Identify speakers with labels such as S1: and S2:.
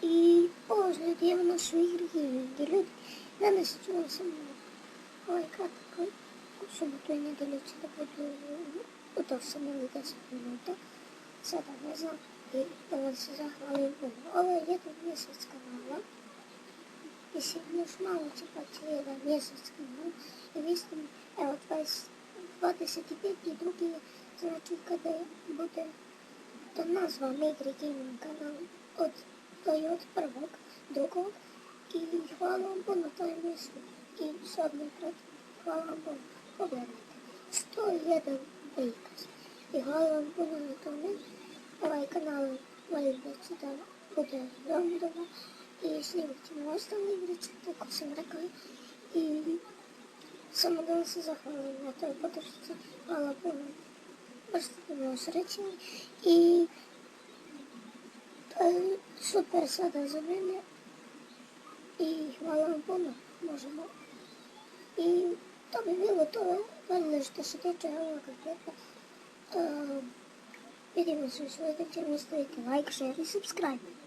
S1: i pozdrav našu igru gdje ljudi. Danas ću vam samo kratak u subotu i nedelju će da budu u 8 ili 10 minuta. Sada ne znam i da vam se zahvalim puno. Ovo je jedan mjesec kanala. Mislim, još malo će pa će jedan mjesec kanala. I mislim, evo 25.2. znači kada bude da nazvam igri gaming kanal od prvog, drugog i hvala vam puno taj mjesec i sad nekrat hvala vam puno, pogledajte 101 prikaz i hvala vam puno na tome. Ovaj kanal volim da će da bude veoma dobro i snimit ćemo ostale igrice, tako sam rekao, i samo da vam se zahvalim na toj podršci, hvala puno, baš ste bilo srećni i to je super sada za mene i hvala vam puno, možemo. I to bi bilo to, valjda što se tiče ovoga klipa. Vidimo se u sljedećem, ostavite like, share i subscribe.